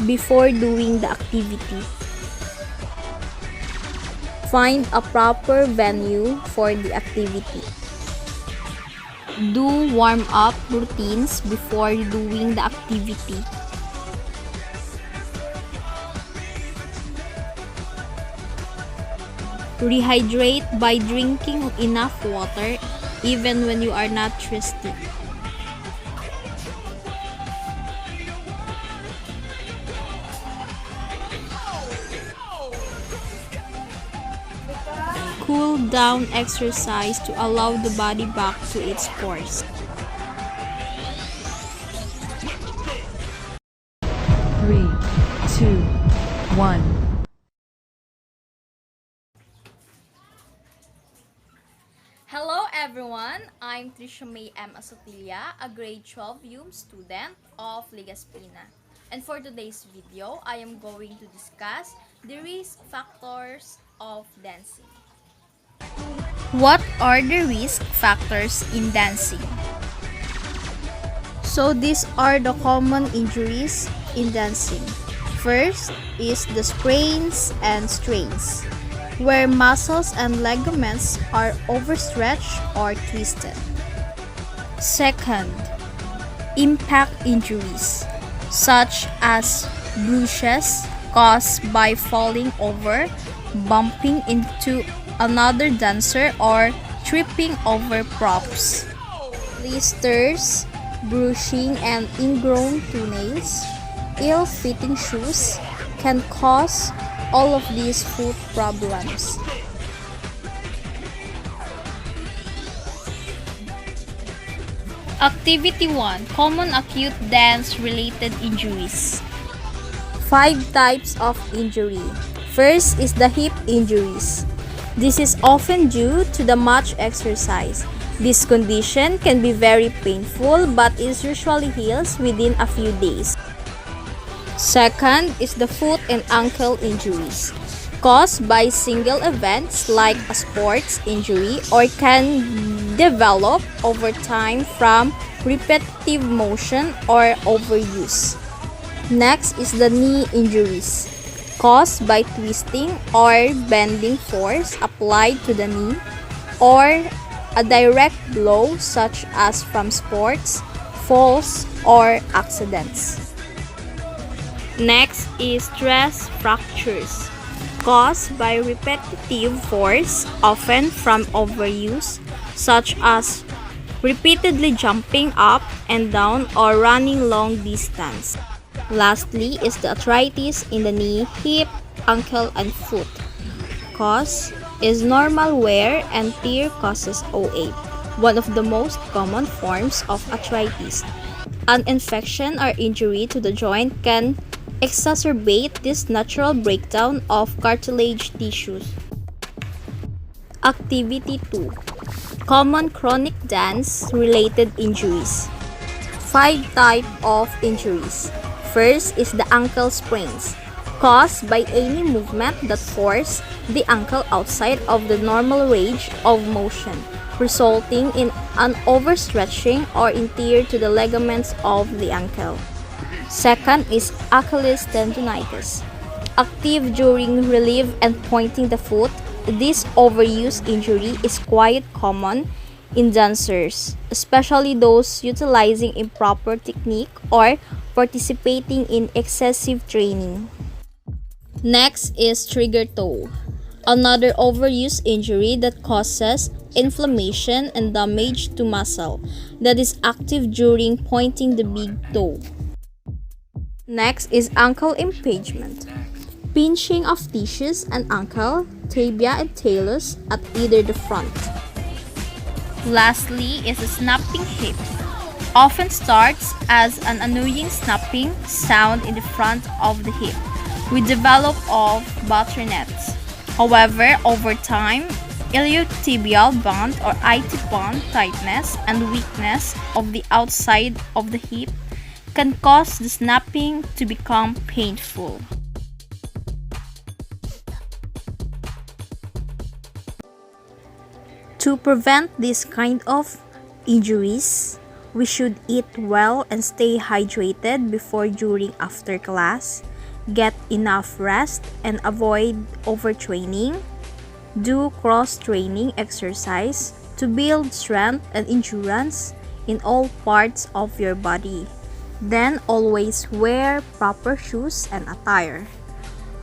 before doing the activity. Find a proper venue for the activity. Do warm-up routines before doing the activity. Rehydrate by drinking enough water even when you are not thirsty. Cool down exercise to allow the body back to its course. 3, 2, 1. Hello everyone, I'm Trisha May M. Asotilia, a grade 12 UM student of Ligaspina. And for today's video, I am going to discuss the risk factors of dancing. What are the risk factors in dancing? So these are the common injuries in dancing. First is the sprains and strains, where muscles and ligaments are overstretched or twisted. Second, impact injuries, such as bruises caused by falling over, bumping into another dancer, or tripping over props. Blisters, bruising, and ingrown toenails, ill-fitting shoes can cause all of these foot problems. Activity 1. Common acute dance-related injuries. 5 types of injury. First is the hip injuries. This is often due to the much exercise. This condition can be very painful but is usually heals within a few days. Second is the foot and ankle injuries, caused by single events like a sports injury, or can develop over time from repetitive motion or overuse. Next is the knee injuries, caused by twisting or bending force applied to the knee, or a direct blow such as from sports, falls, or accidents. Next is stress fractures, caused by repetitive force, often from overuse, such as repeatedly jumping up and down or running long distance. Lastly is the arthritis in the knee, hip, ankle, and foot. Cause is normal wear and tear causes OA, one of the most common forms of arthritis. An infection or injury to the joint can exacerbate this natural breakdown of cartilage tissues. Activity 2. Common chronic dance-related injuries. 5 types of injuries. First is the ankle sprains, caused by any movement that forces the ankle outside of the normal range of motion, resulting in an overstretching or injury to the ligaments of the ankle. Second is Achilles tendonitis. Active during relief and pointing the foot, this overuse injury is quite common in dancers, especially those utilizing improper technique or participating in excessive training. Next is trigger toe, another overuse injury that causes inflammation and damage to muscle that is active during pointing the big toe. Next is ankle impingement, pinching of tissues and ankle, tibia, and talus at either the front. Lastly is a snapping hip, often starts as an annoying snapping sound in the front of the hip with develop of butternets. However, over time, iliotibial band or IT band tightness and weakness of the outside of the hip can cause the snapping to become painful. To prevent this kind of injuries, we should eat well and stay hydrated before, during, after class, Get enough rest and avoid overtraining. Do cross-training exercise to build strength and endurance in all parts of your body. Then always wear proper shoes and attire.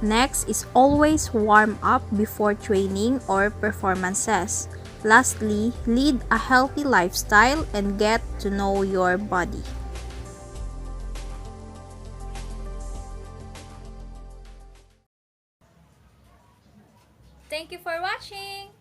Next is always warm up before training or performances. Lastly, lead a healthy lifestyle and get to know your body. Thank you for watching!